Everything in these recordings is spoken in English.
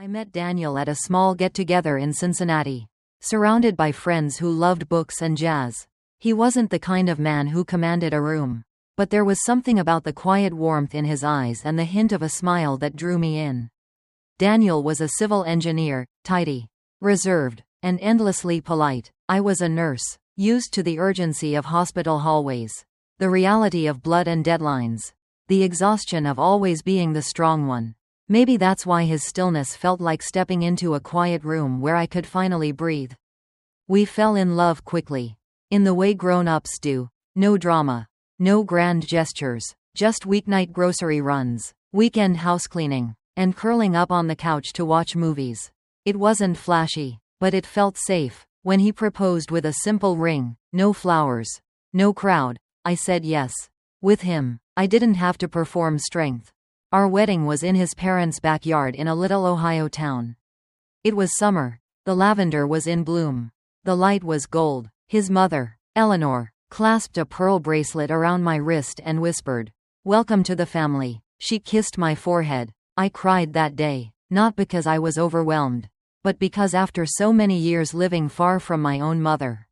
I met Daniel at a small get-together in Cincinnati. Surrounded by friends who loved books and jazz. He wasn't the kind of man who commanded a room. But there was something about the quiet warmth in his eyes and the hint of a smile that drew me in. Daniel was a civil engineer, tidy, reserved, and endlessly polite. I was a nurse, used to the urgency of hospital hallways, the reality of blood and deadlines, the exhaustion of always being the strong one. Maybe that's why his stillness felt like stepping into a quiet room where I could finally breathe. We fell in love quickly. In the way grown-ups do. No drama. No grand gestures. Just weeknight grocery runs, weekend housecleaning, and curling up on the couch to watch movies. It wasn't flashy, but it felt safe. When he proposed with a simple ring, no flowers, no crowd, I said yes. With him, I didn't have to perform strength. Our wedding was in his parents' backyard in a little Ohio town. It was summer. The lavender was in bloom. The light was gold. His mother, Eleanor, clasped a pearl bracelet around my wrist and whispered, "Welcome to the family." She kissed my forehead. I cried that day, not because I was overwhelmed, but because after so many years living far from my own mother,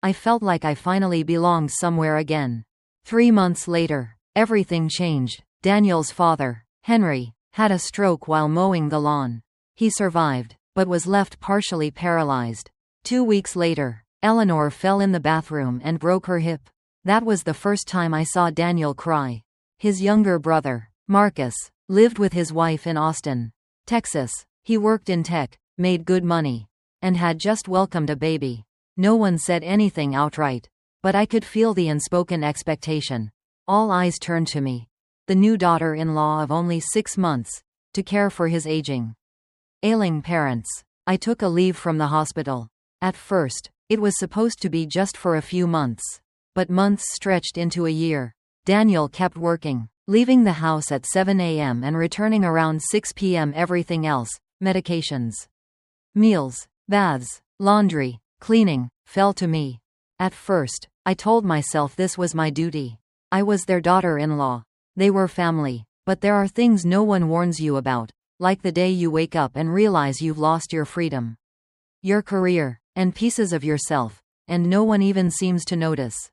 I felt like I finally belonged somewhere again. 3 months later, everything changed. Daniel's father, Henry, had a stroke while mowing the lawn. He survived, but was left partially paralyzed. 2 weeks later, Eleanor fell in the bathroom and broke her hip. That was the first time I saw Daniel cry. His younger brother, Marcus, lived with his wife in Austin, Texas. He worked in tech, made good money, and had just welcomed a baby. No one said anything outright, but I could feel the unspoken expectation. All eyes turned to me, the new daughter-in-law of only 6 months, to care for his ailing parents. I took a leave from the hospital. At first, it was supposed to be just for a few months. But months stretched into a year. Daniel kept working, leaving the house at 7 a.m. and returning around 6 p.m. Everything else, medications, meals, baths, laundry, cleaning, fell to me. At first, I told myself this was my duty. I was their daughter-in-law. They were family. But there are things no one warns you about, like the day you wake up and realize you've lost your freedom, your career, and pieces of yourself, and no one even seems to notice.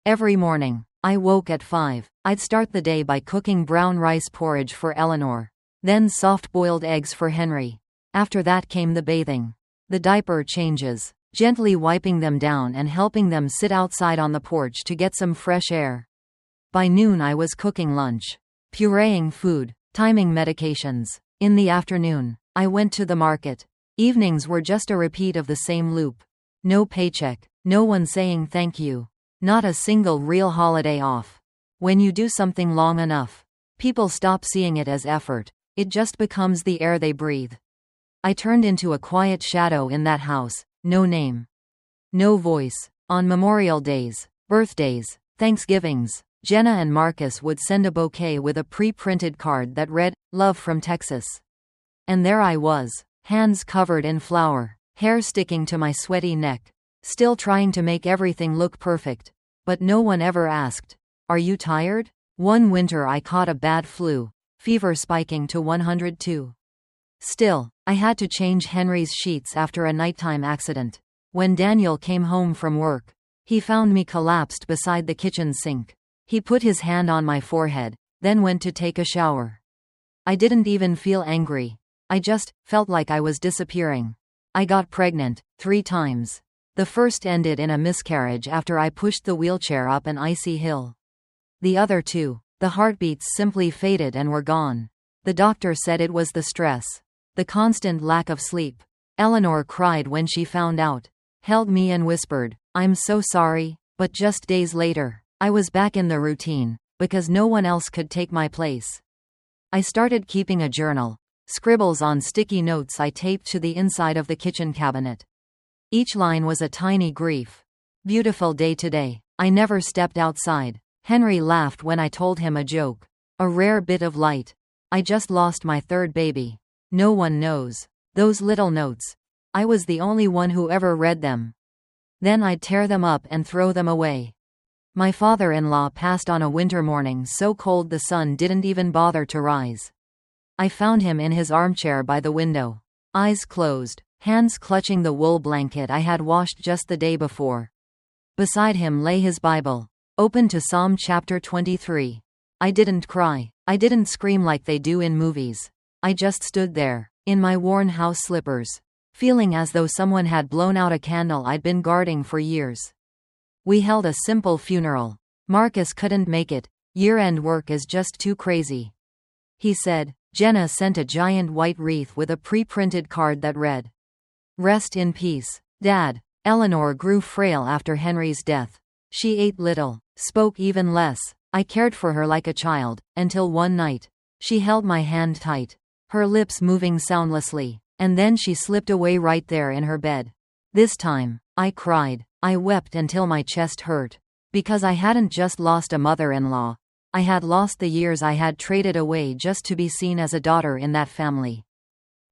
Every morning, I woke at 5. I'd start the day by cooking brown rice porridge for Eleanor, then soft-boiled eggs for Henry. After that came the bathing, the diaper changes, gently wiping them down and helping them sit outside on the porch to get some fresh air. By noon I was cooking lunch, pureeing food, timing medications. In the afternoon, I went to the market. Evenings were just a repeat of the same loop. No paycheck, no one saying thank you, not a single real holiday off. When you do something long enough, people stop seeing it as effort. It just becomes the air they breathe. I turned into a quiet shadow in that house. No name, no voice. On Memorial Days, birthdays, Thanksgivings, Jenna and Marcus would send a bouquet with a pre-printed card that read, "Love from Texas." And there I was, hands covered in flour, hair sticking to my sweaty neck, still trying to make everything look perfect. But no one ever asked, "Are you tired?" One winter I caught a bad flu, fever spiking to 102. Still, I had to change Henry's sheets after a nighttime accident. When Daniel came home from work, he found me collapsed beside the kitchen sink. He put his hand on my forehead, then went to take a shower. I didn't even feel angry. I just felt like I was disappearing. I got pregnant 3 times. The first ended in a miscarriage after I pushed the wheelchair up an icy hill. The other 2, the heartbeats simply faded and were gone. The doctor said it was the stress, the constant lack of sleep. Eleanor cried when she found out, held me and whispered, "I'm so sorry." But just days later, I was back in the routine, because no one else could take my place. I started keeping a journal, scribbles on sticky notes I taped to the inside of the kitchen cabinet. Each line was a tiny grief. Beautiful day today. I never stepped outside. Henry laughed when I told him a joke. A rare bit of light. I just lost my 3rd baby. No one knows. Those little notes. I was the only one who ever read them. Then I'd tear them up and throw them away. My father-in-law passed on a winter morning so cold the sun didn't even bother to rise. I found him in his armchair by the window. Eyes closed, hands clutching the wool blanket I had washed just the day before. Beside him lay his Bible, open to Psalm chapter 23. I didn't cry. I didn't scream like they do in movies. I just stood there, in my worn house slippers, feeling as though someone had blown out a candle I'd been guarding for years. We held a simple funeral. Marcus couldn't make it. Year-end work is just too crazy, he said. Jenna sent a giant white wreath with a pre-printed card that read, "Rest in peace, Dad." Eleanor grew frail after Henry's death. She ate little, spoke even less. I cared for her like a child, until one night. She held my hand tight, her lips moving soundlessly, and then she slipped away right there in her bed. This time, I cried. I wept until my chest hurt. Because I hadn't just lost a mother-in-law. I had lost the years I had traded away just to be seen as a daughter in that family.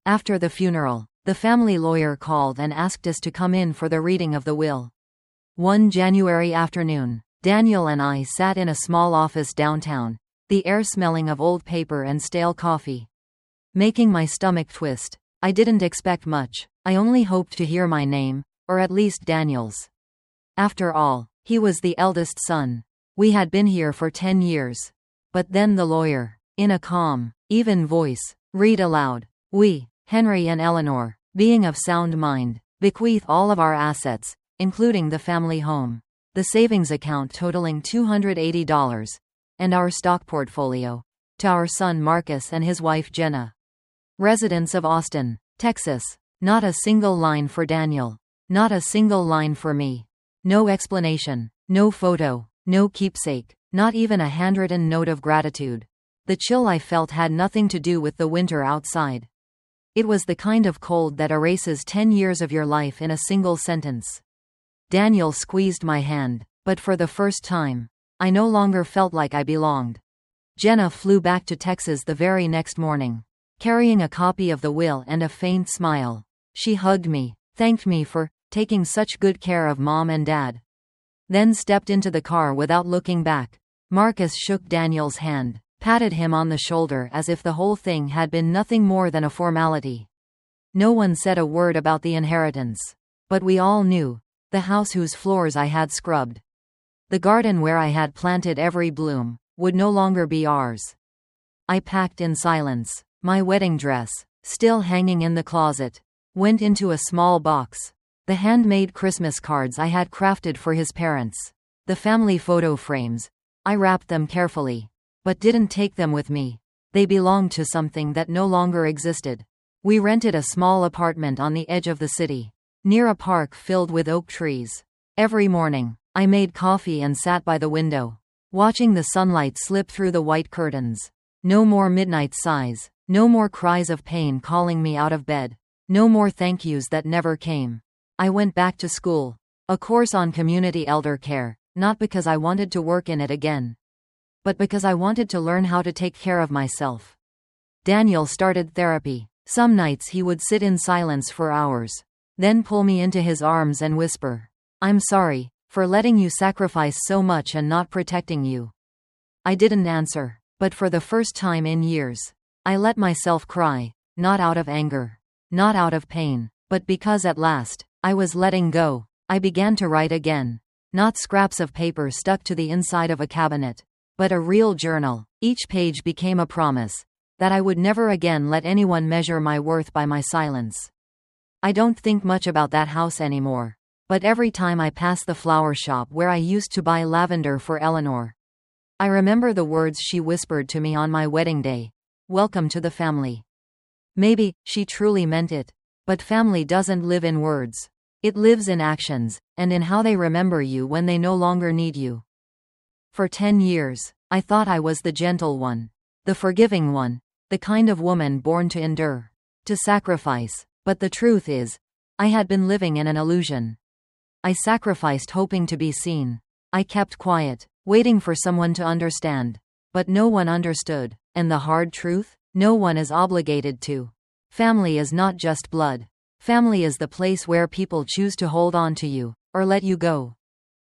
After the funeral, the family lawyer called and asked us to come in for the reading of the will. One January afternoon, Daniel and I sat in a small office downtown, the air smelling of old paper and stale coffee, making my stomach twist. I didn't expect much. I only hoped to hear my name, or at least Daniel's. After all, he was the eldest son. We had been here for 10 years. But then the lawyer, in a calm, even voice, read aloud. We, Henry and Eleanor, being of sound mind, bequeath all of our assets, including the family home, the savings account totaling $280, and our stock portfolio, to our son Marcus and his wife Jenna, residents of Austin, Texas. Not a single line for Daniel. Not a single line for me. No explanation, no photo, no keepsake, not even a handwritten note of gratitude. The chill I felt had nothing to do with the winter outside. It was the kind of cold that erases 10 years of your life in a single sentence. Daniel squeezed my hand, but for the first time, I no longer felt like I belonged. Jenna flew back to Texas the very next morning, carrying a copy of the will and a faint smile. She hugged me, thanked me for taking such good care of Mom and Dad, then stepped into the car without looking back. Marcus shook Daniel's hand, patted him on the shoulder as if the whole thing had been nothing more than a formality. No one said a word about the inheritance. But we all knew. The house whose floors I had scrubbed, the garden where I had planted every bloom, would no longer be ours. I packed in silence. My wedding dress, still hanging in the closet, went into a small box. The handmade Christmas cards I had crafted for his parents, the family photo frames, I wrapped them carefully, but didn't take them with me. They belonged to something that no longer existed. We rented a small apartment on the edge of the city, near a park filled with oak trees. Every morning, I made coffee and sat by the window, watching the sunlight slip through the white curtains. No more midnight sighs, no more cries of pain calling me out of bed, no more thank yous that never came. I went back to school, a course on community elder care, not because I wanted to work in it again, but because I wanted to learn how to take care of myself. Daniel started therapy. Some nights he would sit in silence for hours, then pull me into his arms and whisper, "I'm sorry for letting you sacrifice so much and not protecting you." I didn't answer, but for the first time in years, I let myself cry, not out of anger, not out of pain, but because at last, I was letting go. I began to write again. Not scraps of paper stuck to the inside of a cabinet, but a real journal. Each page became a promise that I would never again let anyone measure my worth by my silence. I don't think much about that house anymore, but every time I pass the flower shop where I used to buy lavender for Eleanor, I remember the words she whispered to me on my wedding day. "Welcome to the family." Maybe she truly meant it. But family doesn't live in words. It lives in actions, and in how they remember you when they no longer need you. For 10 years, I thought I was the gentle one, the forgiving one, the kind of woman born to endure, to sacrifice. But the truth is, I had been living in an illusion. I sacrificed hoping to be seen. I kept quiet, waiting for someone to understand. But no one understood. And the hard truth? No one is obligated to. Family is not just blood. Family is the place where people choose to hold on to you, or let you go.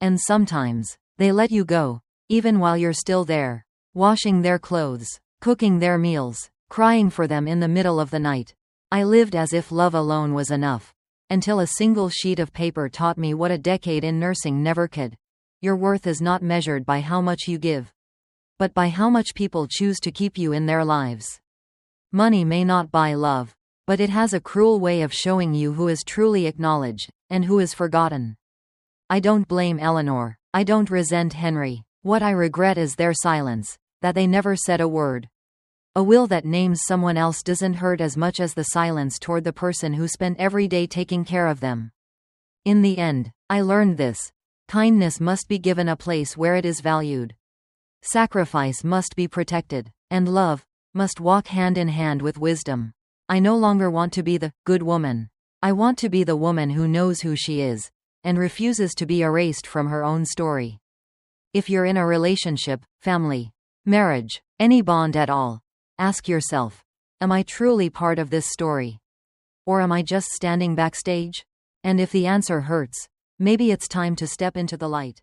And sometimes, they let you go, even while you're still there, washing their clothes, cooking their meals, crying for them in the middle of the night. I lived as if love alone was enough. Until a single sheet of paper taught me what a decade in nursing never could. Your worth is not measured by how much you give, but by how much people choose to keep you in their lives. Money may not buy love, but it has a cruel way of showing you who is truly acknowledged, and who is forgotten. I don't blame Eleanor. I don't resent Henry. What I regret is their silence, that they never said a word. A will that names someone else doesn't hurt as much as the silence toward the person who spent every day taking care of them. In the end, I learned this. Kindness must be given a place where it is valued. Sacrifice must be protected, and love must walk hand in hand with wisdom. I no longer want to be the good woman. I want to be the woman who knows who she is, and refuses to be erased from her own story. If you're in a relationship, family, marriage, any bond at all, ask yourself, am I truly part of this story? Or am I just standing backstage? And if the answer hurts, maybe it's time to step into the light.